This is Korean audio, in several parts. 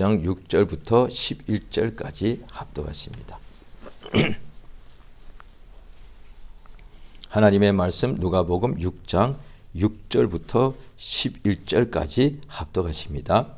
6장 6절부터 11절까지 합독하십니다. 하나님의 말씀 누가복음 6장 6절부터 11절까지 합독하십니다.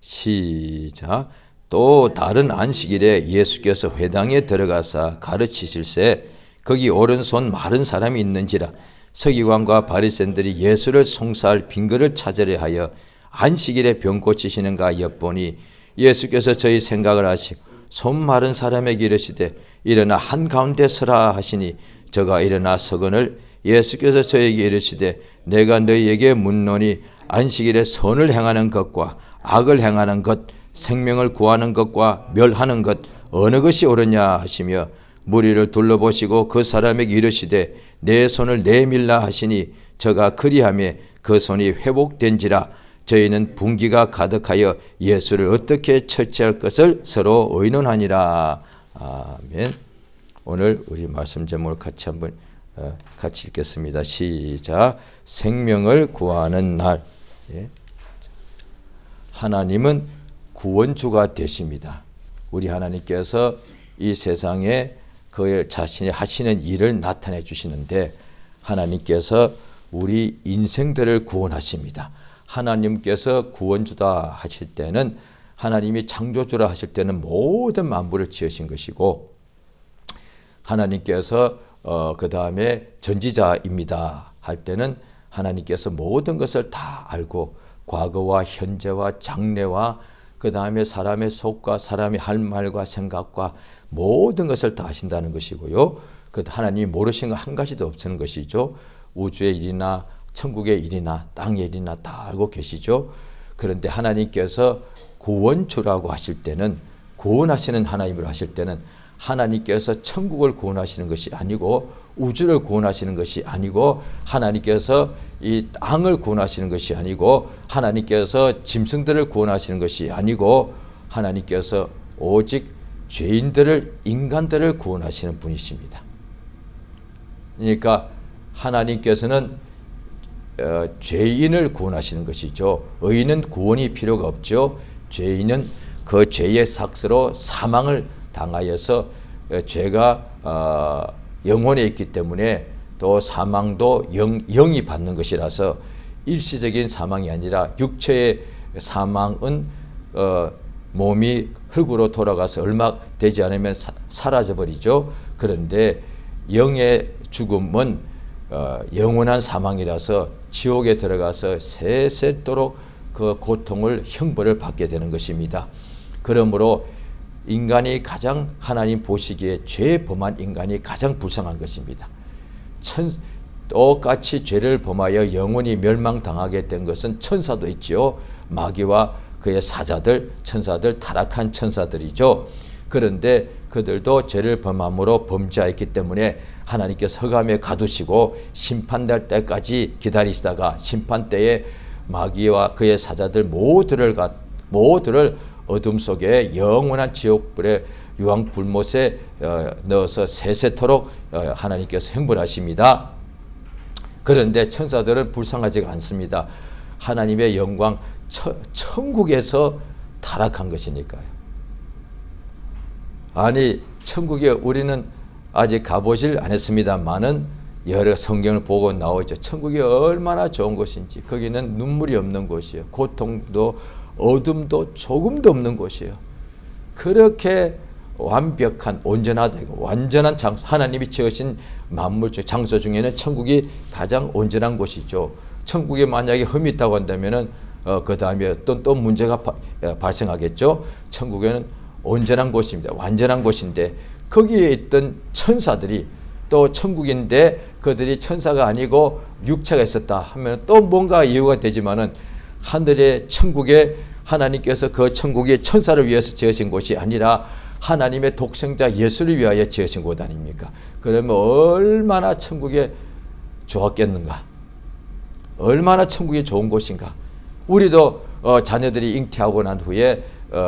시작. 또 다른 안식일에 예수께서 회당에 들어가사 가르치실세 거기 오른손 마른 사람이 있는지라 서기관과 바리새인들이 예수를 송사할 빙글을 찾으려 하여 안식일에 병 고치시는가 엿보니 예수께서 저희 생각을 아시고 손 마른 사람에게 이르시되 일어나 한가운데 서라 하시니 저가 일어나 서거늘 예수께서 저에게 이르시되 내가 너희에게 묻노니 안식일에 선을 행하는 것과 악을 행하는 것 생명을 구하는 것과 멸하는 것 어느 것이 옳으냐 하시며 무리를 둘러보시고 그 사람에게 이르시되 내 손을 내밀라 하시니 저가 그리하며 그 손이 회복된지라 저희는 분기가 가득하여 예수를 어떻게 처치할 것을 서로 의논하니라. 아멘. 오늘 우리 말씀 제목을 같이 한번 같이 읽겠습니다. 시작. 생명을 구하는 날. 하나님은 구원주가 되십니다. 우리 하나님께서 이 세상에 그 자신이 하시는 일을 나타내 주시는데 하나님께서 우리 인생들을 구원하십니다. 하나님께서 구원주다 하실 때는 하나님이 창조주라 하실 때는 모든 만물을 지으신 것이고 하나님께서 그 다음에 전지자입니다 할 때는 하나님께서 모든 것을 다 알고 과거와 현재와 장래와 그 다음에 사람의 속과 사람의 할 말과 생각과 모든 것을 다 아신다는 것이고요. 그 하나님이 모르신 거 한 가지도 없는 것이죠. 우주의 일이나 천국의 일이나 땅의 일이나 다 알고 계시죠. 그런데 하나님께서 구원주라고 하실 때는 구원하시는 하나님으로 하실 때는 하나님께서 천국을 구원하시는 것이 아니고 우주를 구원하시는 것이 아니고 하나님께서 이 땅을 구원하시는 것이 아니고 하나님께서 짐승들을 구원하시는 것이 아니고 하나님께서 오직 죄인들을 인간들을 구원하시는 분이십니다. 그러니까 하나님께서는 죄인을 구원하시는 것이죠. 의인은 구원이 필요가 없죠. 죄인은 그 죄의 삭스로 사망을 당하여서 죄가 영혼에 있기 때문에 또 사망도 영이 받는 것이라서 일시적인 사망이 아니라 육체의 사망은 몸이 흙으로 돌아가서 얼마 되지 않으면 사라져버리죠. 그런데 영의 죽음은 영원한 사망이라서 지옥에 들어가서 세세토록 그 고통을 형벌을 받게 되는 것입니다. 그러므로 인간이 가장 하나님 보시기에 죄 범한 인간이 가장 불쌍한 것입니다. 똑같이 죄를 범하여 영원히 멸망당하게 된 것은 천사도 있지요. 마귀와 그의 사자들, 천사들, 타락한 천사들이죠. 그런데 그들도 죄를 범함으로 범죄했기 때문에 하나님께서 흑암에 가두시고 심판될 때까지 기다리시다가 심판 때에 마귀와 그의 사자들 모두를 어둠 속에 영원한 지옥불의 유황불못에 넣어서 세세토록 하나님께서 형벌하십니다. 그런데 천사들은 불쌍하지가 않습니다. 하나님의 영광 천국에서 타락한 것이니까요. 아니 천국에 우리는 아직 가보질 않았습니다만은 여러 성경을 보고 나오죠. 천국이 얼마나 좋은 곳인지. 거기는 눈물이 없는 곳이에요. 고통도 어둠도 조금도 없는 곳이에요. 그렇게 완벽한 온전하고 완전한 장소, 하나님이 지으신 만물 중 장소 중에는 천국이 가장 온전한 곳이죠. 천국에 만약에 흠이 있다고 한다면은 그 다음에 또 문제가 발생하겠죠. 천국에는 온전한 곳입니다. 완전한 곳인데 거기에 있던 천사들이 또 천국인데 그들이 천사가 아니고 육체가 있었다 하면 또 뭔가 이유가 되지만은 하늘의 천국에 하나님께서 그 천국이 천사를 위해서 지으신 곳이 아니라 하나님의 독생자 예수를 위하여 지으신 곳 아닙니까? 그러면 얼마나 천국에 좋았겠는가? 얼마나 천국이 좋은 곳인가? 우리도 자녀들이 잉태하고 난 후에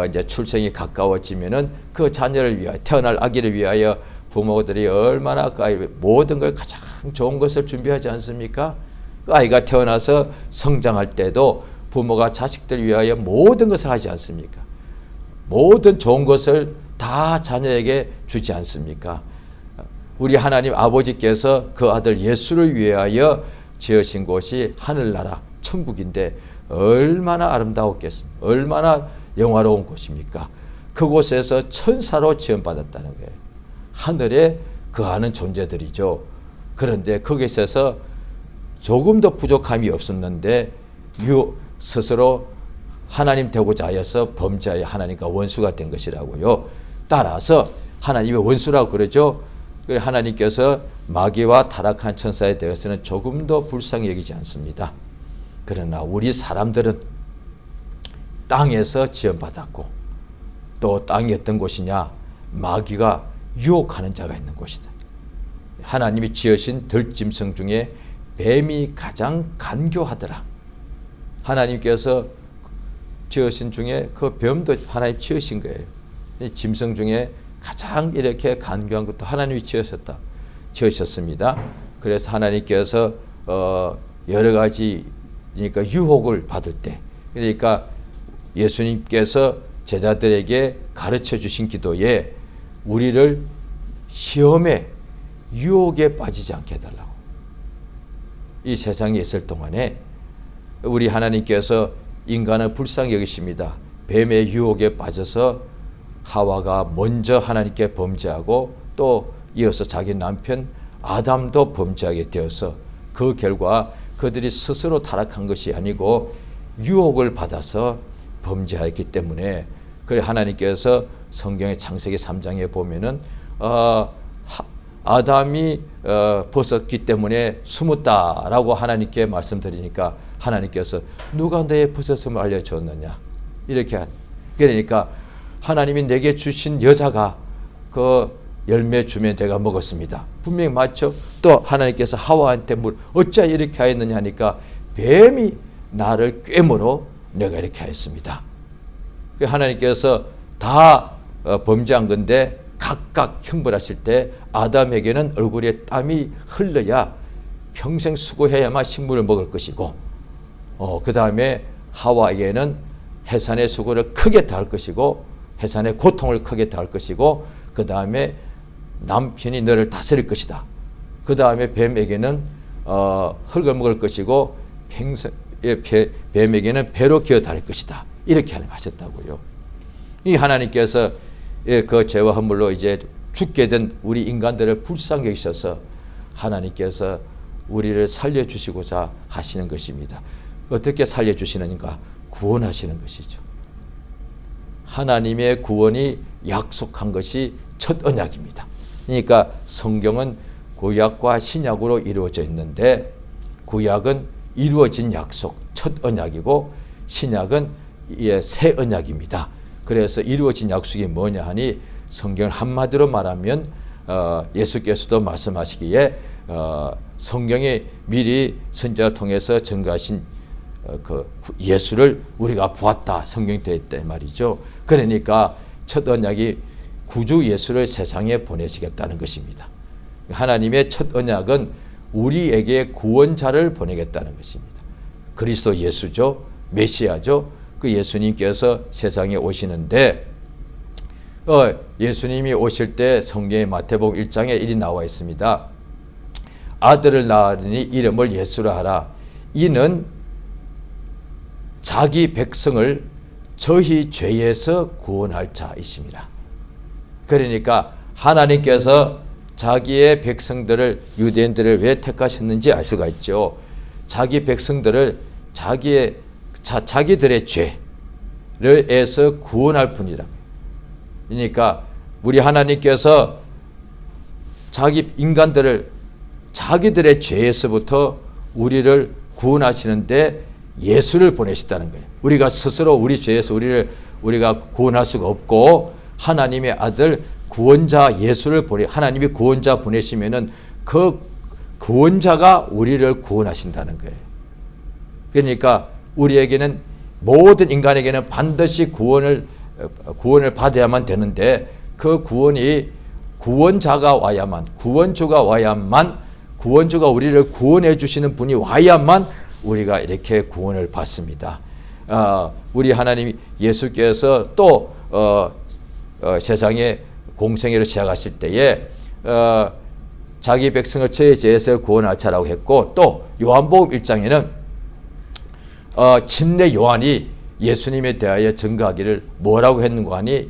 이제 출생이 가까워지면은 그 자녀를 위하여 태어날 아기를 위하여 부모들이 얼마나 그 모든 걸 가장 좋은 것을 준비하지 않습니까? 그 아이가 태어나서 성장할 때도 부모가 자식들을 위하여 모든 것을 하지 않습니까? 모든 좋은 것을 다 자녀에게 주지 않습니까? 우리 하나님 아버지께서 그 아들 예수를 위하여 지으신 곳이 하늘나라 천국인데 얼마나 아름다웠겠습니까? 얼마나 영화로운 곳입니까? 그곳에서 천사로 지원받았다는 거예요. 하늘에 거하는 존재들이죠. 그런데 거기서 조금도 부족함이 없었는데 스스로 하나님 되고자 하여서 범죄하여 하나님과 원수가 된 것이라고요. 따라서 하나님의 원수라고 그러죠. 하나님께서 마귀와 타락한 천사에 대해서는 조금도 불쌍히 여기지 않습니다. 그러나 우리 사람들은 땅에서 지원받았고 또 땅이 어떤 곳이냐? 마귀가 유혹하는 자가 있는 곳이다. 하나님이 지으신 들짐승 중에 뱀이 가장 간교하더라. 하나님께서 지으신 중에 그 뱀도 하나님 지으신 거예요. 짐승 중에 가장 이렇게 간교한 것도 하나님이 지으셨습니다. 그래서 하나님께서 여러 가지 그러니까 유혹을 받을 때, 그러니까 예수님께서 제자들에게 가르쳐 주신 기도에 우리를 시험에 유혹에 빠지지 않게 해달라고. 이 세상에 있을 동안에 우리 하나님께서 인간을 불쌍히 여기십니다. 뱀의 유혹에 빠져서 하와가 먼저 하나님께 범죄하고 또 이어서 자기 남편 아담도 범죄하게 되어서 그 결과 그들이 스스로 타락한 것이 아니고 유혹을 받아서 범죄하였기 때문에, 그래 하나님께서 성경의 창세기 3장에 보면은 아담이 벗었기 때문에 숨었다라고 하나님께 말씀드리니까 하나님께서 누가 너의 벗었음을 알려줬느냐 이렇게. 그러니까 하나님이 내게 주신 여자가 그 열매 주면 제가 먹었습니다. 분명히 맞죠? 또 하나님께서 하와한테 어찌 이렇게 하였느냐 하니까 뱀이 나를 꿰물어 내가 이렇게 하였습니다. 하나님께서 다 범죄한 건데 각각 형벌하실 때 아담에게는 얼굴에 땀이 흘러야 평생 수고해야만 식물을 먹을 것이고 그 다음에 하와에게는 해산의 수고를 크게 당할 것이고 해산의 고통을 크게 당할 것이고 그 다음에 남편이 너를 다스릴 것이다. 그 다음에 뱀에게는 흙을 먹을 것이고 뱀에게는 배로 기어다닐 것이다. 이렇게 하셨다고요. 이 하나님께서 그 죄와 허물로 이제 죽게 된 우리 인간들을 불쌍히 여기셔서 하나님께서 우리를 살려주시고자 하시는 것입니다. 어떻게 살려주시는가? 구원하시는 것이죠. 하나님의 구원이 약속한 것이 첫 언약입니다. 그러니까 성경은 구약과 신약으로 이루어져 있는데 구약은 이루어진 약속, 첫 언약이고 신약은 새 언약입니다. 그래서 이루어진 약속이 뭐냐 하니 성경을 한마디로 말하면 예수께서도 말씀하시기에 성경에 미리 선지자를 통해서 증거하신 그 예수를 우리가 보았다. 성경이 되어 있다 말이죠. 그러니까 첫 언약이 구주 예수를 세상에 보내시겠다는 것입니다. 하나님의 첫 언약은 우리에게 구원자를 보내겠다는 것입니다. 그리스도 예수죠. 메시아죠. 그 예수님께서 세상에 오시는데 예수님이 오실 때 성경의 마태복음 1장에 일이 나와 있습니다. 아들을 낳으니 이름을 예수라 하라. 이는 자기 백성을 저희 죄에서 구원할 자이십니다. 그러니까 하나님께서 자기의 백성들을 유대인들을 왜 택하셨는지 알 수가 있죠. 자기 백성들을 자기들의 죄를에서 구원할 분이라. 그러니까 우리 하나님께서 자기 인간들을 자기들의 죄에서부터 우리를 구원하시는데 예수를 보내셨다는 거예요. 우리가 스스로 우리 죄에서 우리가 구원할 수가 없고 하나님의 아들 구원자 예수를 하나님이 구원자 보내시면은 그 구원자가 우리를 구원하신다는 거예요. 그러니까 우리에게는 모든 인간에게는 반드시 구원을 받아야만 되는데 그 구원이 구원자가 와야만, 구원주가 와야만, 구원주가 우리를 구원해 주시는 분이 와야만 우리가 이렇게 구원을 받습니다. 우리 하나님 예수께서 또 세상에 공생애를 시작하실 때에 자기 백성을 저의 죄에서 구원할 자라고 했고, 또 요한복음 1장에는 침례 요한이 예수님에 대하여 증거하기를 뭐라고 했는가 하니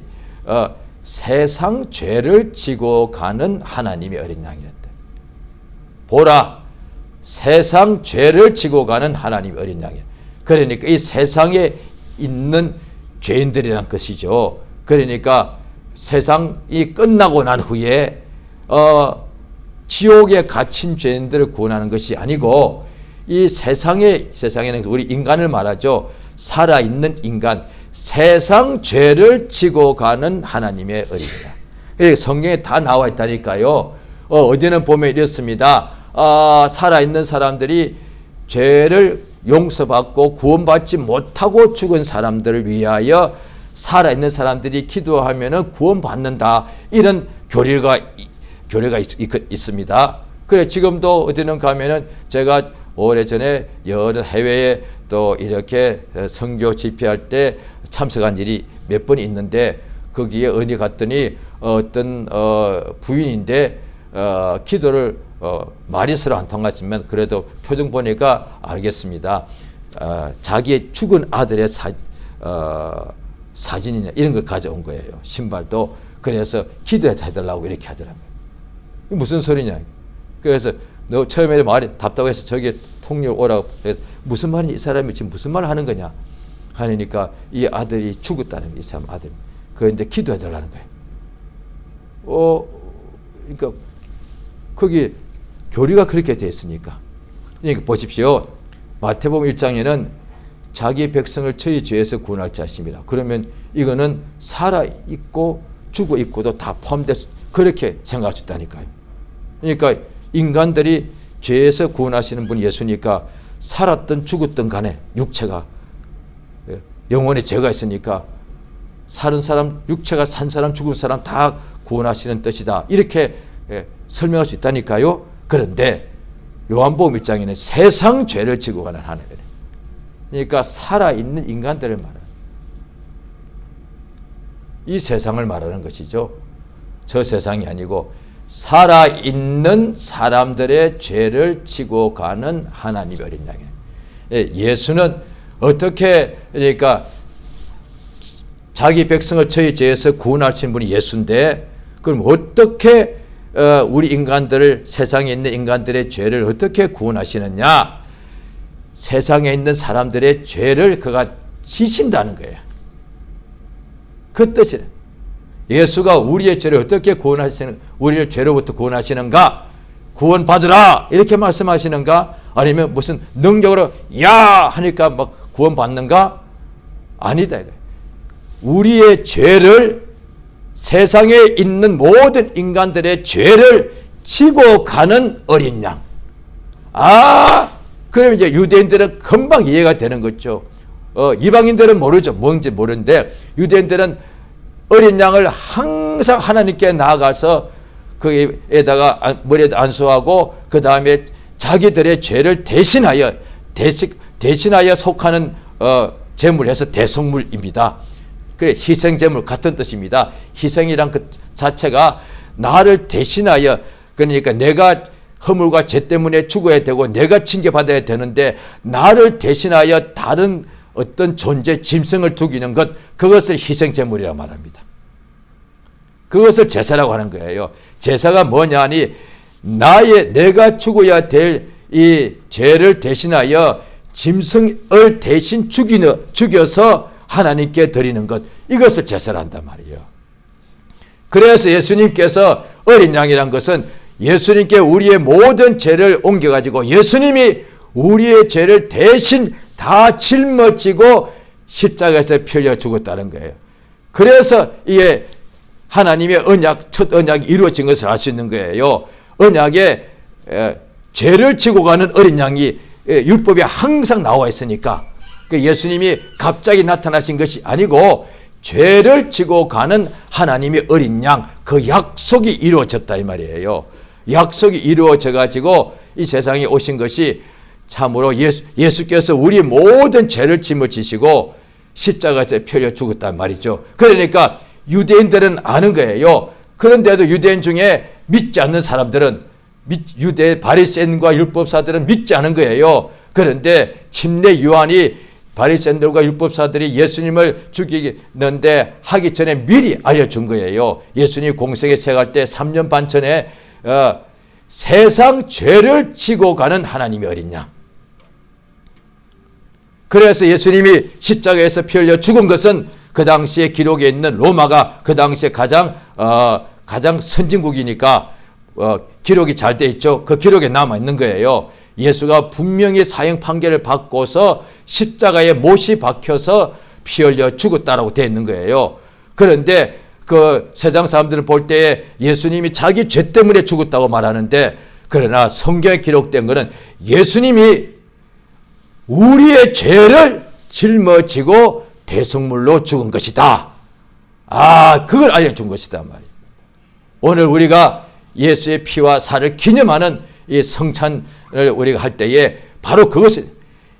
세상 죄를 지고 가는 하나님의 어린 양이었다. 보라, 세상 죄를 지고 가는 하나님의 어린 양이야. 그러니까 이 세상에 있는 죄인들이란 것이죠. 그러니까 세상이 끝나고 난 후에 지옥에 갇힌 죄인들을 구원하는 것이 아니고, 이 세상에는 우리 인간을 말하죠. 살아있는 인간, 세상 죄를 지고 가는 하나님의 어린 양. 성경에 다 나와 있다니까요. 어디는 보면 이렇습니다. 살아있는 사람들이 죄를 용서받고 구원받지 못하고 죽은 사람들을 위하여 살아있는 사람들이 기도하면 구원받는다. 이런 교리가 있습니다. 그래, 지금도 어디는 가면은 제가 오래전에 여러 해외에 또 이렇게 선교 집회할 때 참석한 일이 몇 번 있는데, 거기에 어디 갔더니 어떤 부인인데 기도를 말이 서로 안 통했지만 그래도 표정 보니까 알겠습니다. 자기의 죽은 아들의 사진이나 이런 걸 가져온 거예요. 신발도. 그래서 기도해달라고 이렇게 하더라고요. 이게 무슨 소리냐. 그래서 너 처음에 말이 답답해서 저기 통역 오라고 그래서 무슨 말이냐, 이 사람이 지금 무슨 말을 하는 거냐 하니까 이 아들이 죽었다는 게, 이 사람 아들. 그런데 기도해달라는 거예요. 그러니까 거기 교리가 그렇게 돼 있으니까. 그러니까 보십시오. 마태복음 1장에는 자기 백성을 저희 죄에서 구원할 자십니다. 그러면 이거는 살아있고 죽어있고도 다 포함돼서 그렇게 생각할 수 있다니까요. 그러니까 인간들이 죄에서 구원하시는 분이 예수니까 살았든 죽었든 간에 육체가 영혼에 죄가 있으니까 사는 사람, 육체가 산 사람, 죽은 사람 다 구원하시는 뜻이다. 이렇게 설명할 수 있다니까요. 그런데 요한복음 1장에는 세상 죄를 지고 가는 하나님. 그러니까 살아있는 인간들을 말하는, 이 세상을 말하는 것이죠. 저 세상이 아니고 살아있는 사람들의 죄를 지고 가는 하나님의 어린 양이에요. 예수는 어떻게, 그러니까 자기 백성을 저희 죄에서 구원하신 분이 예수인데, 그럼 어떻게 우리 인간들을, 세상에 있는 인간들의 죄를 어떻게 구원하시느냐? 세상에 있는 사람들의 죄를 그가 지신다는 거예요. 그 뜻이에요. 예수가 우리의 죄를 어떻게 우리를 죄로부터 구원하시는가? 구원받으라! 이렇게 말씀하시는가? 아니면 무슨 능력으로 야! 하니까 막 구원받는가? 아니다. 우리의 죄를, 세상에 있는 모든 인간들의 죄를 지고 가는 어린 양. 그럼 이제 유대인들은 금방 이해가 되는 거죠. 이방인들은 모르죠. 뭔지 모르는데, 유대인들은 어린 양을 항상 하나님께 나아가서 거기에다가 머리에 안수하고 그 다음에 자기들의 죄를 대신하여 속하는 제물해서 대속물입니다. 그래, 희생제물 같은 뜻입니다. 희생이란 그 자체가 나를 대신하여, 그러니까 내가 허물과 죄 때문에 죽어야 되고 내가 징계받아야 되는데 나를 대신하여 다른 어떤 존재, 짐승을 죽이는 것, 그것을 희생제물이라고 말합니다. 그것을 제사라고 하는 거예요. 제사가 뭐냐 하니 내가 죽어야 될 이 죄를 대신하여 짐승을 대신 죽여서 하나님께 드리는 것, 이것을 제사를 한단 말이에요. 그래서 예수님께서 어린 양이란 것은 예수님께 우리의 모든 죄를 옮겨가지고 예수님이 우리의 죄를 대신 다 짊어지고 십자가에서 피 흘려 죽었다는 거예요. 그래서 이게 하나님의 언약, 첫 언약이 이루어진 것을 알 수 있는 거예요. 언약에 죄를 지고 가는 어린 양이 율법에 항상 나와 있으니까, 예수님이 갑자기 나타나신 것이 아니고 죄를 지고 가는 하나님의 어린 양, 그 약속이 이루어졌다 이 말이에요. 약속이 이루어져 가지고 이 세상에 오신 것이 참으로 예수께서 우리 모든 죄를 짊어지시고 십자가에서 피 흘려 죽었단 말이죠. 그러니까 유대인들은 아는 거예요. 그런데도 유대인 중에 믿지 않는 사람들은, 유대 바리새인과 율법사들은 믿지 않은 거예요. 그런데 침례 요한이 바리새인들과 율법사들이 예수님을 죽이는데 하기 전에 미리 알려준 거예요. 예수님 공생에 시작할 때 3년 반 전에 세상 죄를 지고 가는 하나님이 어린 양. 그래서 예수님이 십자가에서 피 흘려 죽은 것은 그 당시에 기록에 있는 로마가 그 당시에 가장 선진국이니까 기록이 잘 돼 있죠. 그 기록에 남아 있는 거예요. 예수가 분명히 사형 판결을 받고서 십자가에 못이 박혀서 피 흘려 죽었다라고 되어 있는 거예요. 그런데 그 세상 사람들을 볼 때에 예수님이 자기 죄 때문에 죽었다고 말하는데, 그러나 성경에 기록된 것은 예수님이 우리의 죄를 짊어지고 대속물로 죽은 것이다. 그걸 알려준 것이다 말이에요. 오늘 우리가 예수의 피와 살을 기념하는 이 성찬을 우리가 할 때에 바로 그것을,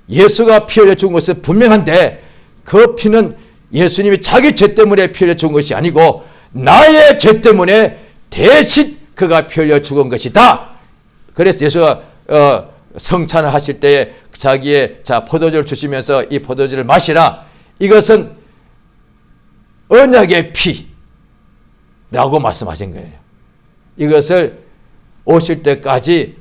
예수가 피 흘려 죽은 것은 분명한데 그 피는 예수님이 자기 죄 때문에 피 흘려 죽은 것이 아니고 나의 죄 때문에 대신 그가 피 흘려 죽은 것이다. 그래서 예수가 성찬을 하실 때에 자기의 포도주를 주시면서 이 포도주를 마시라, 이것은 언약의 피라고 말씀하신 거예요. 이것을 오실 때까지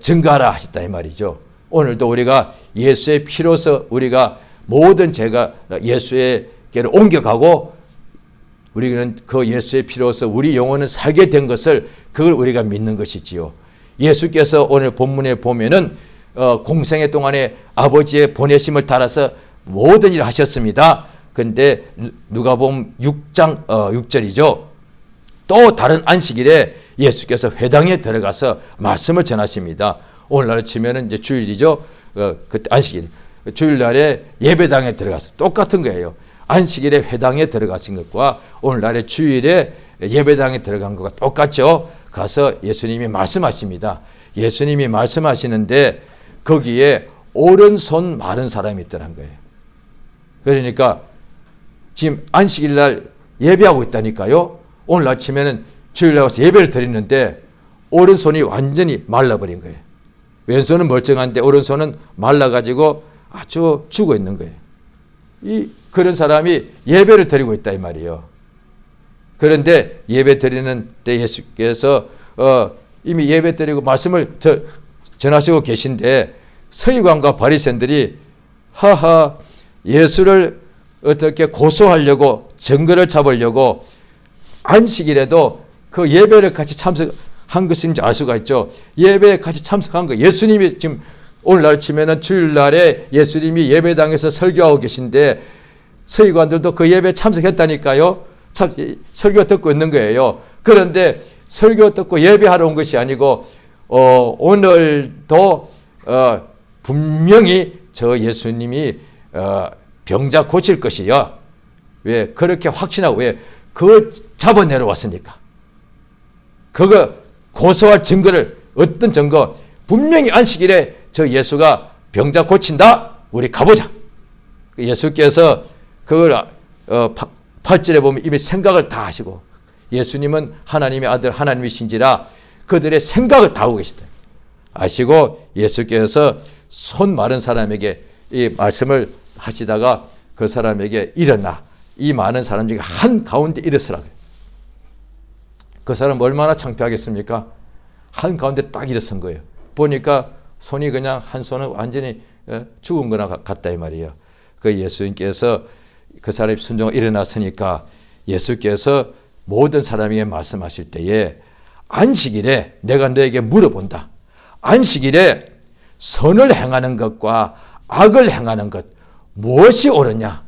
증가하라 하셨다 이 말이죠. 오늘도 우리가 예수의 피로서 우리가 모든 죄가 예수에게로 옮겨가고 우리는 그 예수의 피로서 우리 영혼은 살게 된 것을, 그걸 우리가 믿는 것이지요. 예수께서 오늘 본문에 보면은 공생애 동안에 아버지의 보내심을 따라서 모든 일을 하셨습니다. 그런데 누가복음 6장 6절이죠. 또 다른 안식일에 예수께서 회당에 들어가서 말씀을 전하십니다. 오늘날 치면은 이제 주일이죠. 그때 안식일. 주일날에 예배당에 들어가서 똑같은 거예요. 안식일에 회당에 들어가신 것과 오늘날의 주일에 예배당에 들어간 것과 똑같죠. 가서 예수님이 말씀하십니다. 예수님이 말씀하시는데 거기에 오른손 마른 사람이 있더란 거예요. 그러니까 지금 안식일날 예배하고 있다니까요. 오늘 아침에는 주일날 와서 예배를 드리는데 오른손이 완전히 말라버린 거예요. 왼손은 멀쩡한데 오른손은 말라가지고 아주 죽어 있는 거예요. 그런 사람이 예배를 드리고 있다 이 말이에요. 그런데 예배 드리는 때 예수께서 이미 예배 드리고 말씀을 전하시고 계신데 서기관과 바리새인들이 예수를 어떻게 고소하려고 증거를 잡으려고 안식일에도 그 예배를 같이 참석한 것인지 알 수가 있죠. 예배에 같이 참석한 거. 예수님이 지금 오늘날 치면은 주일날에 예수님이 예배당에서 설교하고 계신데 서기관들도 그 예배에 참석했다니까요. 설교 듣고 있는 거예요. 그런데 설교 듣고 예배하러 온 것이 아니고 오늘도 분명히 저 예수님이 병자 고칠 것이야. 왜 그렇게 확신하고, 왜 그걸 잡아 내려왔으니까. 그거 고소할 증거를, 어떤 증거, 분명히 안식일에 저 예수가 병자 고친다. 우리 가보자. 예수께서 그걸 8절에 보면 이미 생각을 다 하시고, 예수님은 하나님의 아들 하나님이신지라 그들의 생각을 다 하고 계시다. 아시고 예수께서 손 마른 사람에게 이 말씀을 하시다가 그 사람에게 일어나, 이 많은 사람 중에 한 가운데 일어서라. 그 사람 얼마나 창피하겠습니까? 한 가운데 딱 일어선 거예요. 보니까 손이 그냥 한 손은 완전히 죽은 거나 같다 이 말이에요. 그 예수님께서 그 사람이 순종하고 일어났으니까 예수께서 모든 사람에게 말씀하실 때에 안식일에 내가 너에게 물어본다. 안식일에 선을 행하는 것과 악을 행하는 것 무엇이 옳으냐?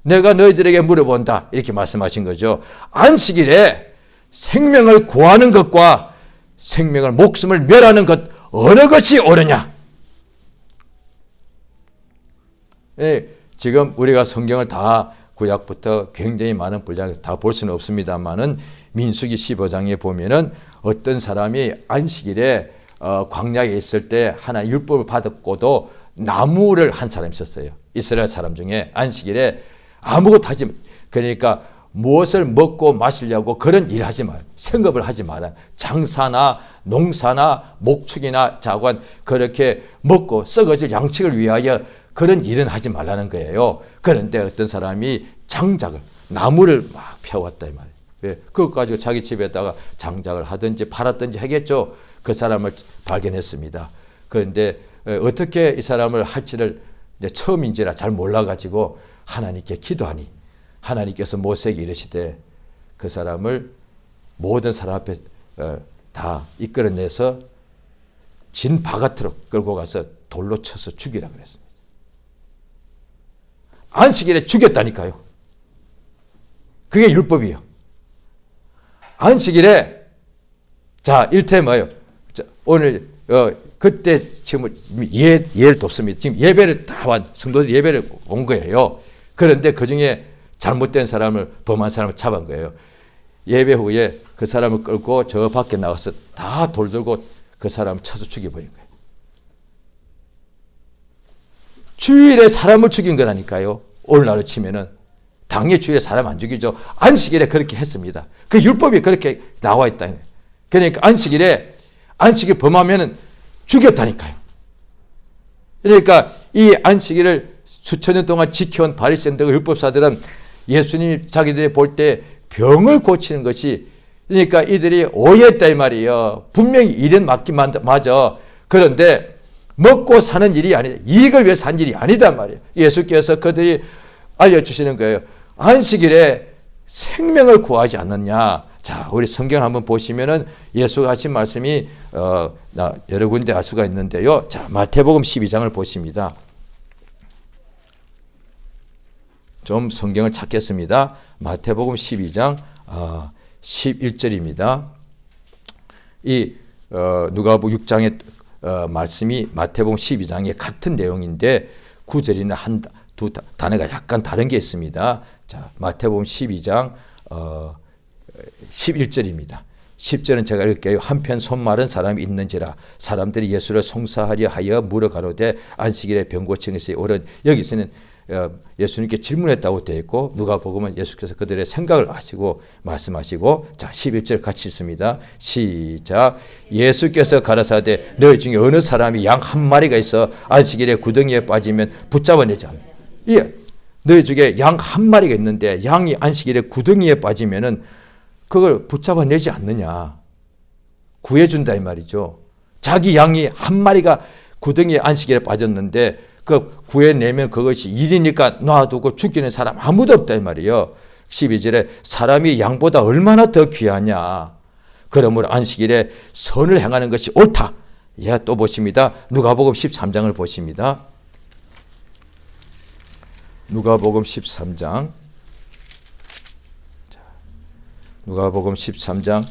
내가 너희들에게 물어본다. 이렇게 말씀하신 거죠. 안식일에 생명을 구하는 것과 생명을, 목숨을 멸하는 것 어느 것이 옳으냐? 지금 우리가 성경을 다 구약부터 굉장히 많은 분량을 다 볼 수는 없습니다만은 민수기 15장에 보면은 어떤 사람이 안식일에 광야에 있을 때 하나님 율법을 받았고도 나무를 한 사람이 있었어요. 이스라엘 사람 중에 안식일에 아무것도 하지, 그러니까 무엇을 먹고 마시려고 그런 일 하지 말, 생업을 하지 마라. 장사나 농사나 목축이나 자관 그렇게 먹고 썩어질 양식을 위하여 그런 일은 하지 말라는 거예요. 그런데 어떤 사람이 장작을, 나무를 막 펴왔다 이 말이에요. 왜? 그것 가지고 자기 집에다가 장작을 하든지 팔았든지 하겠죠. 그 사람을 발견했습니다. 그런데 어떻게 이 사람을 할지를 이제 처음인지라 잘 몰라가지고 하나님께 기도하니 하나님께서 모세에게 이르시되 그 사람을 모든 사람 앞에 다 이끌어내서 진 바깥으로 끌고 가서 돌로 쳐서 죽이라 그랬습니다. 안식일에 죽였다니까요. 그게 율법이에요. 안식일에 자 일태 뭐예요? 자, 오늘 그때 지금 예를 돕습니다. 지금 예배를 다 온 성도들이 예배를 온 거예요. 그런데 그 중에 잘못된 사람을 범한 사람을 잡은 거예요. 예배 후에 그 사람을 끌고 저 밖에 나가서 다 돌 들고 그 사람을 쳐서 죽여버린 거예요. 주일에 사람을 죽인 거라니까요. 오늘날로 치면은 당연히 주일에 사람 안 죽이죠. 안식일에 그렇게 했습니다. 그 율법이 그렇게 나와 있다. 그러니까 안식일 범하면은 죽였다니까요. 그러니까 이 안식일을 수천 년 동안 지켜온 바리새인들과 율법사들은 예수님 자기들이 볼 때 병을 고치는 것이, 그러니까 이들이 오해했다 이 말이에요. 분명히 일은 맞긴 맞아. 그런데 먹고 사는 일이 아니다. 이익을 위해 산 일이 아니다 말이에요. 예수께서 그들이 알려주시는 거예요. 안식일에 생명을 구하지 않느냐. 자, 우리 성경을 한번 보시면은 예수가 하신 말씀이 여러 군데 알 수가 있는데요. 자, 마태복음 12장을 보십니다. 좀 성경을 찾겠습니다. 마태복음 12장 11절입니다. 이 누가복음 6장의 말씀이 마태복음 12장의 같은 내용인데 9절이나 두 단어가 약간 다른 게 있습니다. 자, 마태복음 12장 11절입니다. 10절은 제가 읽을게요. 한편 손마른 사람이 있는지라 사람들이 예수를 송사하려 하여 물어가로되 안식일에 병 고치는 것이 옳은. 여기서는 예수님께 질문했다고 되어 있고 누가복음은 예수께서 그들의 생각을 아시고 말씀하시고, 자 11절 같이 읽습니다. 시작. 예수께서 가라사대 너희 중에 어느 사람이 양 한 마리가 있어 안식일에 구덩이에 빠지면 붙잡아내지 않느냐. 예, 너희 중에 양 한 마리가 있는데 양이 안식일에 구덩이에 빠지면은 그걸 붙잡아내지 않느냐. 구해준다 이 말이죠. 자기 양이 한 마리가 구덩이에 안식일에 빠졌는데 그 구해내면 그것이 일이니까 놔두고 죽이는 사람 아무도 없다 이 말이에요. 12절에 사람이 양보다 얼마나 더 귀하냐. 그러므로 안식일에 선을 행하는 것이 옳다. 예, 또 보십니다. 누가복음 13장을 보십니다. 누가복음 13장. 누가복음 13장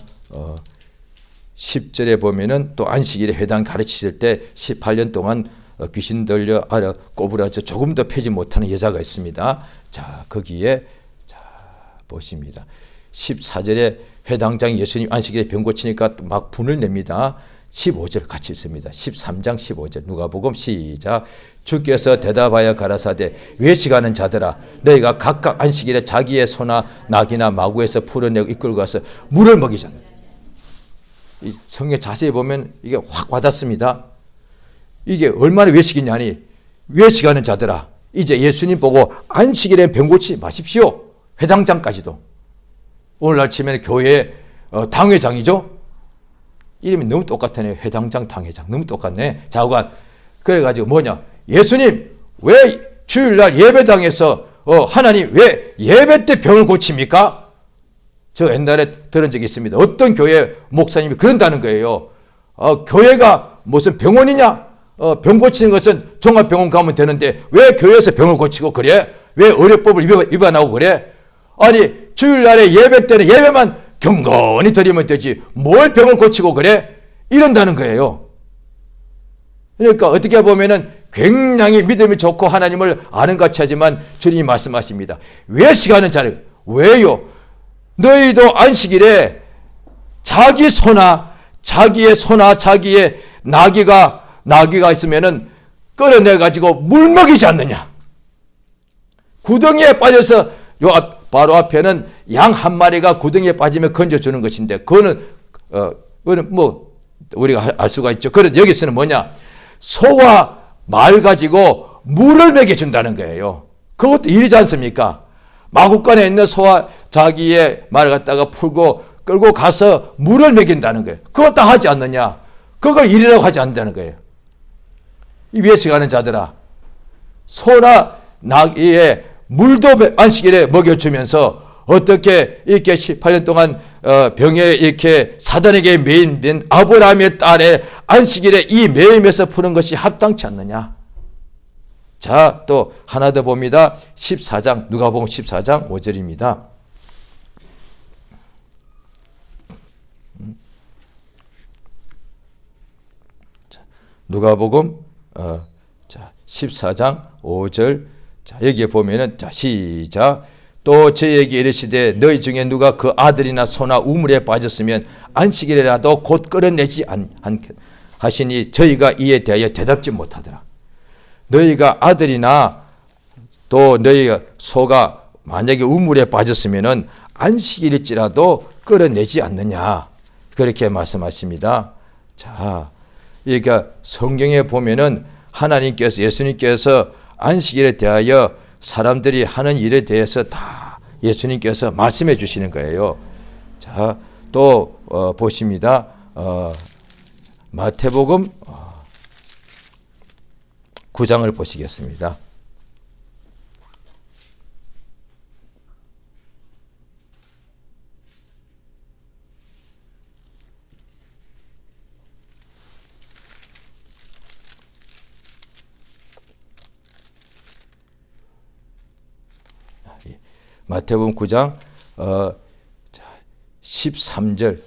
10절에 보면은 또 안식일에 회당 가르치실 때 18년 동안 귀신 들려 알아 꼬부라져 조금 더 펴지 못하는 여자가 있습니다. 자, 거기에 자 보십니다. 14절에 회당장이 예수님 안식일에 병 고치니까 막 분을 냅니다. 15절 같이 있습니다. 13장 15절 누가복음 시작. 주께서 대답하여 가라사대 외식하는 자들아 너희가 각각 안식일에 자기의 소나 낙이나 마구에서 풀어내고 이끌고 가서 물을 먹이잖아. 이 성경 자세히 보면 이게 확 와닿습니다. 이게 얼마나 외식이냐니 외식하는 자들아 이제 예수님 보고 안식일에 병 고치지 마십시오. 회당장까지도. 오늘날 치면 교회 당회장이죠. 이름이 너무 똑같네. 회당장 당회장 너무 똑같네. 자관. 그래가지고 뭐냐 예수님 왜 주일날 예배당에서 하나님 왜 예배 때 병을 고칩니까? 저 옛날에 들은 적이 있습니다. 어떤 교회 목사님이 그런다는 거예요. 교회가 무슨 병원이냐? 병 고치는 것은 종합병원 가면 되는데 왜 교회에서 병을 고치고 그래? 왜 의료법을 위반하고 그래? 아니 주일날에 예배 때는 예배만 경건히 드리면 되지 뭘 병을 고치고 그래? 이런다는 거예요. 그러니까 어떻게 보면은 굉장히 믿음이 좋고 하나님을 아는 것 같이 하지만 주님이 말씀하십니다. 외식하는 자를 왜요? 너희도 안식일에 자기의 소나 자기의 나귀가 있으면은 끌어내 가지고 물 먹이지 않느냐. 구덩이에 빠져서 바로 앞에는 양 한 마리가 구덩이에 빠지면 건져주는 것인데, 그거는 뭐 우리가 알 수가 있죠. 그런데 여기서는 뭐냐? 소와 말 가지고 물을 먹여준다는 거예요. 그것도 일이지 않습니까? 마구간에 있는 소와 자기의 말을 갖다가 풀고 끌고 가서 물을 먹인다는 거예요. 그것도 하지 않느냐? 그걸 일이라고 하지 않는다는 거예요. 이 위에서 가는 자들아, 소나 나귀의 물도 안식일에 먹여주면서 어떻게 이렇게 18년 동안 병에 이렇게 사단에게 매인 아브라함의 딸의 안식일에 이 매임에서 푸는 것이 합당치 않느냐? 자, 또 하나 더 봅니다. 14장, 누가복음 14장 5절입니다. 누가복음 14장 5절. 자, 여기에 보면은, 자, 시작. 또 저에게 이르시되 너희 중에 누가 그 아들이나 소나 우물에 빠졌으면 안식일에라도 곧 끌어내지 않겠 하시니 저희가 이에 대하여 대답지 못하더라. 너희가 아들이나 또 너희 소가 만약에 우물에 빠졌으면은 안식일일지라도 끌어내지 않느냐, 그렇게 말씀하십니다. 자, 그러니까 성경에 보면은 하나님께서, 예수님께서 안식일에 대하여 사람들이 하는 일에 대해서 다 예수님께서 말씀해 주시는 거예요. 자, 또 보십니다. 마태복음 9장을 보시겠습니다. 마태복음 9장 13절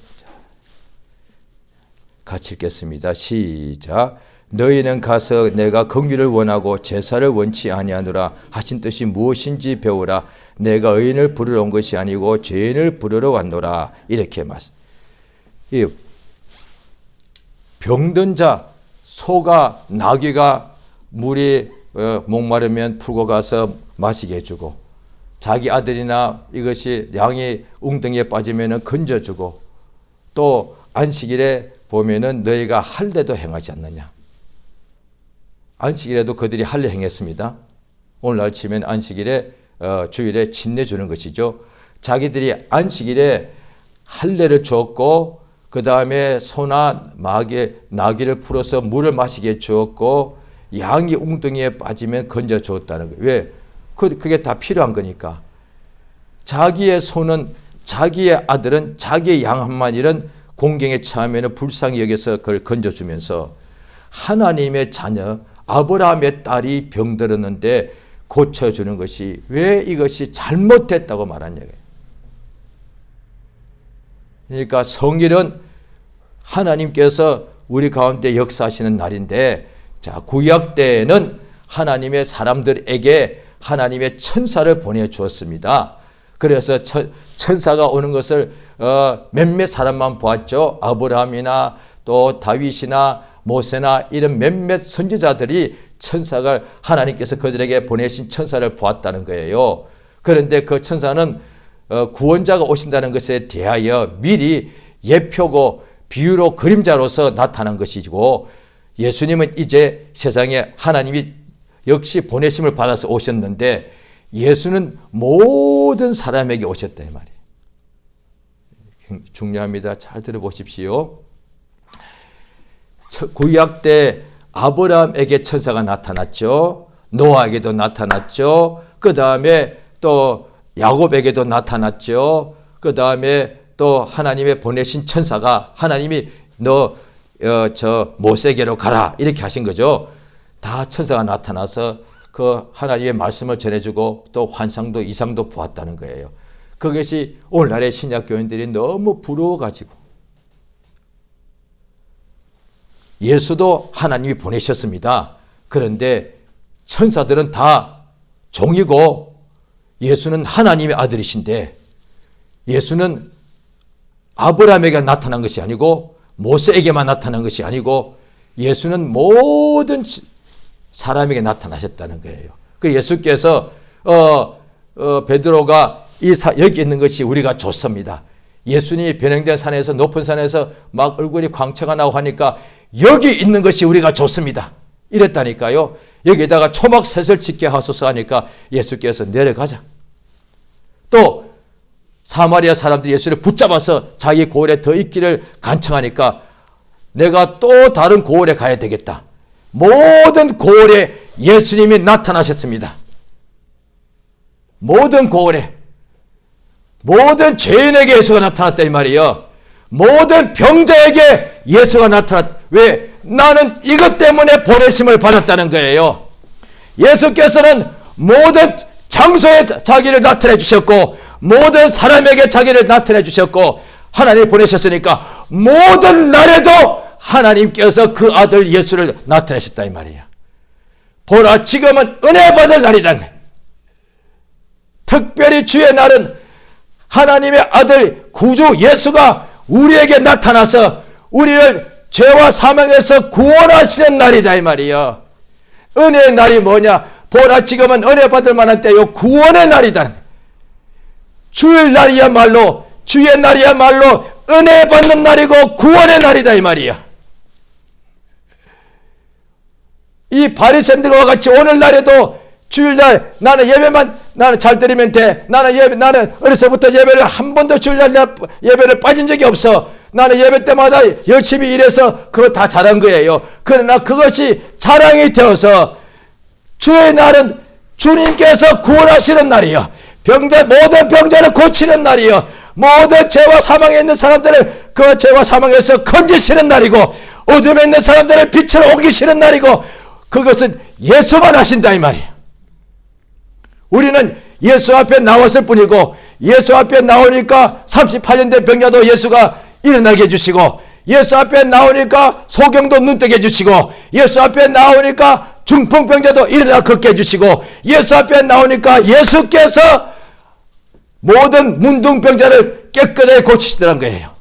같이 읽겠습니다. 시작. 너희는 가서 내가 긍휼을 원하고 제사를 원치 아니하노라 하신 뜻이 무엇인지 배우라. 내가 의인을 부르러 온 것이 아니고 죄인을 부르러 왔노라. 이렇게 말씀. 병든 자, 소가 나귀가 물이 목마르면 풀고 가서 마시게 해주고, 자기 아들이나 이것이 양이 웅덩이에 빠지면 건져주고, 또 안식일에 보면은 너희가 할례도 행하지 않느냐. 안식일에도 그들이 할례 행했습니다. 오늘날 치면 안식일에 주일에 침례주는 것이죠. 자기들이 안식일에 할례를 주었고, 그 다음에 소나 나귀를 풀어서 물을 마시게 주었고, 양이 웅덩이에 빠지면 건져 주었다는 거예요. 왜? 그게 다 필요한 거니까. 자기의 소는, 자기의 아들은, 자기의 양 한 마리는 공경에 처하면 불쌍히 여겨서 그걸 건져주면서, 하나님의 자녀 아브라함의 딸이 병들었는데 고쳐주는 것이 왜 이것이 잘못됐다고 말한 얘기예요. 그러니까 성일은 하나님께서 우리 가운데 역사하시는 날인데, 자, 구약 때에는 하나님의 사람들에게 하나님의 천사를 보내주었습니다. 그래서 천사가 오는 것을 몇몇 사람만 보았죠. 아브라함이나 또 다윗이나 모세나 이런 몇몇 선지자들이 천사가, 하나님께서 그들에게 보내신 천사를 보았다는 거예요. 그런데 그 천사는 구원자가 오신다는 것에 대하여 미리 예표고 비유로 그림자로서 나타난 것이고, 예수님은 이제 세상에 하나님이 역시 보내심을 받아서 오셨는데, 예수는 모든 사람에게 오셨다 이 말이에요. 중요합니다. 잘 들어보십시오. 구약 때 아브라함에게 천사가 나타났죠. 노아에게도 나타났죠. 그 다음에 또 야곱에게도 나타났죠. 그 다음에 또 하나님의 보내신 천사가, 하나님이 너 저 모세에게로 가라 이렇게 하신 거죠. 다 천사가 나타나서 그 하나님의 말씀을 전해주고 또 환상도 이상도 보았다는 거예요. 그것이 오늘날의 신약 교인들이 너무 부러워가지고, 예수도 하나님이 보내셨습니다. 그런데 천사들은 다 종이고, 예수는 하나님의 아들이신데, 예수는 아브라함에게 나타난 것이 아니고 모세에게만 나타난 것이 아니고 예수는 모든 사람에게 나타나셨다는 거예요. 그 예수께서 베드로가 여기 있는 것이 우리가 좋습니다. 예수님이 변형된 산에서 높은 산에서 막 얼굴이 광채가 나고 하니까 여기 있는 것이 우리가 좋습니다. 이랬다니까요. 여기다가 초막셋을 짓게 하소서 하니까 예수께서 내려가자. 또 사마리아 사람들이 예수를 붙잡아서 자기 고을에 더 있기를 간청하니까 내가 또 다른 고을에 가야 되겠다. 모든 고을에 예수님이 나타나셨습니다. 모든 고을에, 모든 죄인에게 예수가 나타났다 이 말이에요. 모든 병자에게 예수가 나타났다. 왜? 나는 이것 때문에 보내심을 받았다는 거예요. 예수께서는 모든 장소에 자기를 나타내 주셨고 모든 사람에게 자기를 나타내 주셨고 하나님이 보내셨으니까 모든 날에도 하나님께서 그 아들 예수를 나타내셨다 이 말이에요. 보라, 지금은 은혜 받을 날이다. 특별히 주의 날은 하나님의 아들 구주 예수가 우리에게 나타나서 우리를 죄와 사망에서 구원하시는 날이다 이 말이에요. 은혜의 날이 뭐냐? 보라, 지금은 은혜 받을 만한 때요, 구원의 날이다. 주일 날이야말로, 주의 날이야말로 은혜 받는 날이고 구원의 날이다 이 말이야. 이 바리새인들과 같이 오늘날에도 주일날 나는 예배만 나는 잘 드리면 돼. 나는 어려서부터 예배를 한 번도 주일날 예배를 빠진 적이 없어. 나는 예배 때마다 열심히 일해서 그거 다 잘한 거예요. 그러나 그것이 자랑이 되어서 주의 날은 주님께서 구원하시는 날이요. 모든 병자를 고치는 날이요. 모든 죄와 사망에 있는 사람들을 그 죄와 사망에서 건지시는 날이고 어둠에 있는 사람들을 빛으로 옮기시는 날이고 그것은 예수만 하신다 이 말이에요. 우리는 예수 앞에 나왔을 뿐이고 예수 앞에 나오니까 38년 된 병자도 예수가 일어나게 해주시고 예수 앞에 나오니까 소경도 눈뜨게 해주시고 예수 앞에 나오니까 중풍병자도 일어나 걷게 해주시고 예수 앞에 나오니까 예수께서 모든 문둥병자를 깨끗하게 고치시더란 거예요.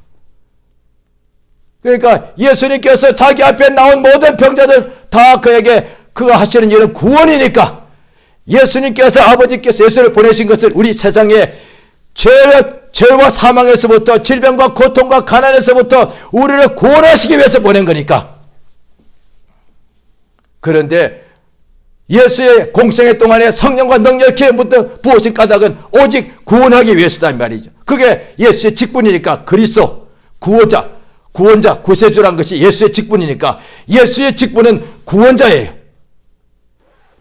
그러니까 예수님께서 자기 앞에 나온 모든 병자들 다 그에게 그가 하시는 일은 구원이니까 예수님께서 아버지께서 예수를 보내신 것을 우리 세상에 죄와 사망에서부터 질병과 고통과 가난에서부터 우리를 구원하시기 위해서 보낸 거니까. 그런데 예수의 공생애 동안에 성령과 능력의 기름부터 부으신 까닭은 오직 구원하기 위해서다 말이죠. 그게 예수의 직분이니까. 그리스도 구원자, 구세주란 것이 예수의 직분이니까 예수의 직분은 구원자예요.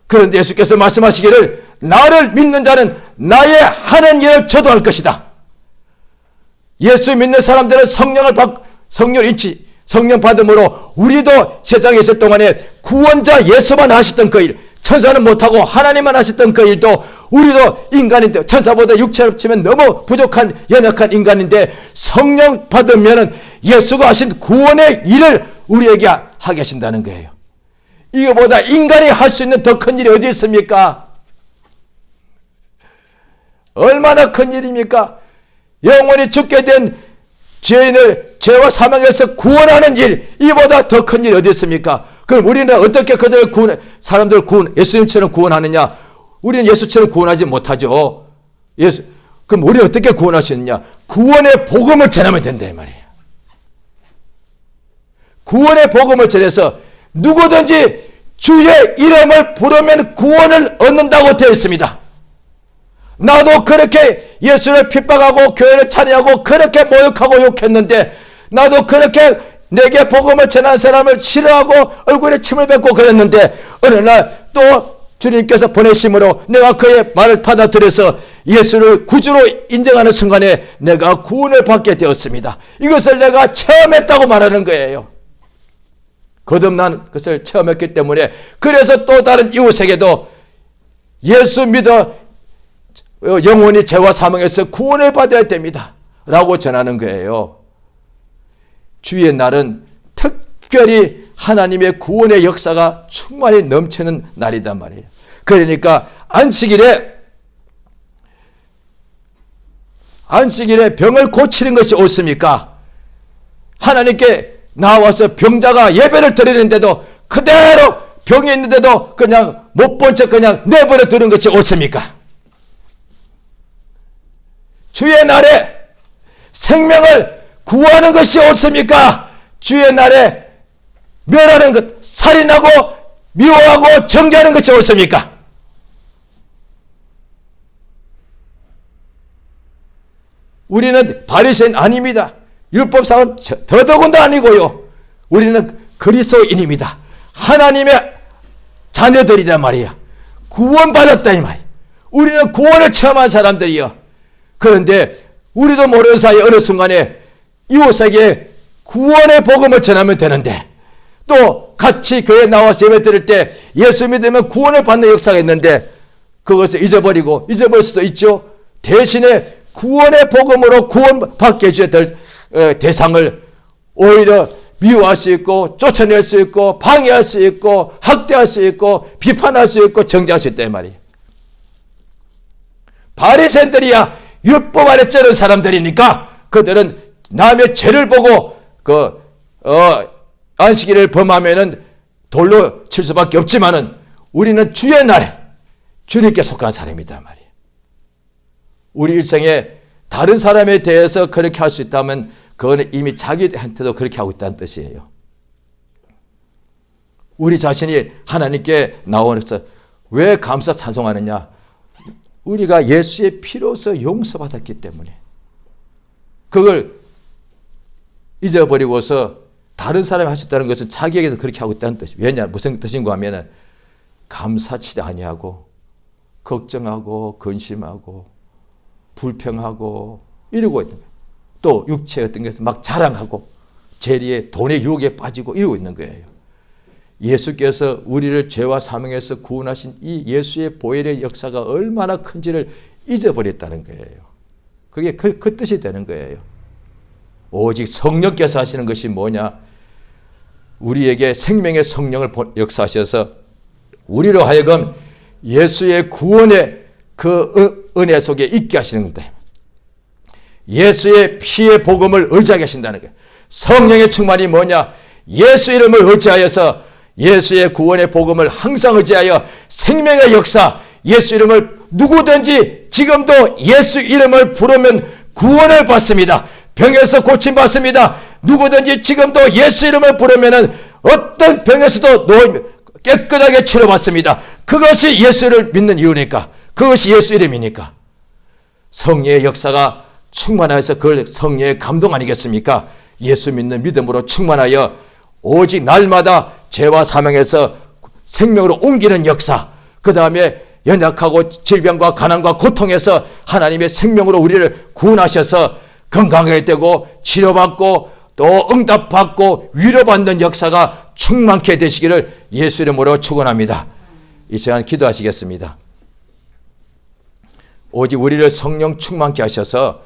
그런데 예수께서 말씀하시기를 나를 믿는 자는 나의 하는 일을 저도 할 것이다. 예수 믿는 사람들은 성령 받음으로 우리도 세상에 있을 동안에 구원자 예수만 하셨던 그 일, 천사는 못하고 하나님만 하셨던 그 일도 우리도 인간인데 천사보다 육체로 치면 너무 부족한 연약한 인간인데 성령 받으면 예수가 하신 구원의 일을 우리에게 하게 하신다는 거예요. 이거보다 인간이 할 수 있는 더 큰 일이 어디 있습니까? 얼마나 큰 일입니까? 영원히 죽게 된 죄인을 죄와 사망에서 구원하는 일, 이보다 더 큰 일이 어디 있습니까? 그럼 우리는 어떻게 사람들을 예수님처럼 구원하느냐? 우리는 예수처럼 구원하지 못하죠. 그럼 우리는 어떻게 구원하시느냐? 구원의 복음을 전하면 된다 이 말이에요. 구원의 복음을 전해서 누구든지 주의 이름을 부르면 구원을 얻는다고 되어 있습니다. 나도 그렇게 예수를 핍박하고 교회를 찬양하고 그렇게 모욕하고 욕했는데 나도 그렇게 내게 복음을 전한 사람을 싫어하고 얼굴에 침을 뱉고 그랬는데 어느 날 또 주님께서 보내심으로 내가 그의 말을 받아들여서 예수를 구주로 인정하는 순간에 내가 구원을 받게 되었습니다. 이것을 내가 체험했다고 말하는 거예요. 거듭난 것을 체험했기 때문에 그래서 또 다른 이웃에게도 예수 믿어 영원히 죄와 사망에서 구원을 받아야 됩니다 라고 전하는 거예요. 주의 날은 특별히 하나님의 구원의 역사가 충만히 넘치는 날이단 말이에요. 그러니까 안식일에 병을 고치는 것이 옳습니까? 하나님께 나와서 병자가 예배를 드리는데도 그대로 병이 있는데도 그냥 못 본 척 그냥 내버려 두는 것이 옳습니까? 주의 날에 생명을 구하는 것이 옳습니까? 주의 날에 멸하는 것, 살인하고 미워하고 정죄하는 것이 옳습니까? 우리는 바리새인 아닙니다. 율법상은 더더군다 아니고요. 우리는 그리스도인입니다. 하나님의 자녀들이란 말이야. 구원받았다 이 말이야. 우리는 구원을 체험한 사람들이요. 그런데 우리도 모르는 사이에 어느 순간에 이웃에게 구원의 복음을 전하면 되는데, 또 같이 교회에 나와서 예배 드릴 때 예수 믿으면 구원을 받는 역사가 있는데 그것을 잊어버릴 수도 있죠. 대신에 구원의 복음으로 구원받게 해줘야 될 대상을 오히려 미워할 수 있고 쫓아낼 수 있고 방해할 수 있고 학대할 수 있고 비판할 수 있고 정죄할 수 있단 말이에요. 바리새인들이야 율법 아래 쩌는 사람들이니까 그들은 남의 죄를 보고 안식일을 범하면은 돌로 칠 수밖에 없지만은 우리는 주의 날에 주님께 속한 사람이다 말이에요. 우리 일생에 다른 사람에 대해서 그렇게 할 수 있다면 그거는 이미 자기한테도 그렇게 하고 있다는 뜻이에요. 우리 자신이 하나님께 나오면서 왜 감사 찬송하느냐? 우리가 예수의 피로서 용서받았기 때문에. 그걸 잊어버리고서 다른 사람이 할 수 있다는 것은 자기에게도 그렇게 하고 있다는 뜻이에요. 왜냐? 무슨 뜻인가 하면은 감사치 아니하고 걱정하고 근심하고 불평하고 이러고 있는 거예요. 또 육체의 어떤 것을 막 자랑하고 재리에 돈의 유혹에 빠지고 이러고 있는 거예요. 예수께서 우리를 죄와 사망에서 구원하신 이 예수의 보혈의 역사가 얼마나 큰지를 잊어버렸다는 거예요. 그게 그 뜻이 되는 거예요. 오직 성령께서 하시는 것이 뭐냐? 우리에게 생명의 성령을 역사하셔서 우리로 하여금 예수의 구원의 그 은혜 속에 있게 하시는 건데, 예수의 피의 복음을 의지하게 하신다는 거예요. 성령의 충만이 뭐냐? 예수 이름을 의지하여서 예수의 구원의 복음을 항상 의지하여 생명의 역사, 예수 이름을 누구든지 지금도 예수 이름을 부르면 구원을 받습니다. 병에서 고침받습니다. 누구든지 지금도 예수 이름을 부르면 어떤 병에서도 깨끗하게 치료받습니다. 그것이 예수를 믿는 이유니까. 그것이 예수 이름이니까. 성령의 역사가 충만하여서 그걸 성령의 감동 아니겠습니까? 예수 믿는 믿음으로 충만하여 오직 날마다 죄와 사망에서 생명으로 옮기는 역사, 그 다음에 연약하고 질병과 가난과 고통에서 하나님의 생명으로 우리를 구원하셔서 건강하게 되고 치료받고 또 응답받고 위로받는 역사가 충만케 되시기를 예수 이름으로 축원합니다. 이 시간 기도하시겠습니다. 오직 우리를 성령 충만케 하셔서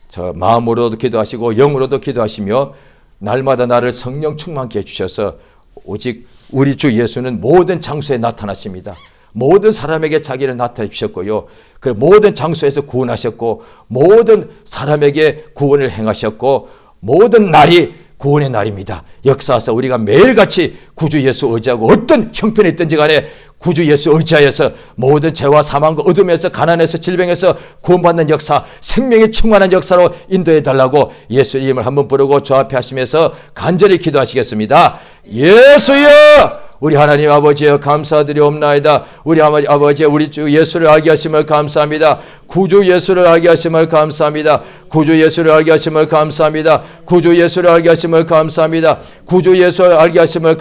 저 마음으로도 기도하시고 영으로도 기도하시며 날마다 나를 성령 충만케 해주셔서 오직 우리 주 예수는 모든 장소에 나타나십니다. 모든 사람에게 자기를 나타내 주셨고요. 그 모든 장소에서 구원하셨고 모든 사람에게 구원을 행하셨고 모든 날이 구원의 날입니다. 역사하사 우리가 매일같이 구주 예수 의지하고 어떤 형편에 있든지 간에 구주 예수 의지하여서 모든 죄와 사망과 어둠에서 가난에서 질병에서 구원받는 역사, 생명이 충만한 역사로 인도해 달라고 예수 이름을 한번 부르고 저 앞에 하시면서 간절히 기도하시겠습니다. 예수여! 우리 하나님 아버지여 감사드리옵나이다. 우리 아버지 우리 주 예수를 알게 하심을 감사합니다. 구주 예수를 알게 하심을 감사합니다. 구주 예수를 알게 하심을 감사합니다. 구주 예수를 알게 하심을 감사합니다. 구주 예수를 알게 하심을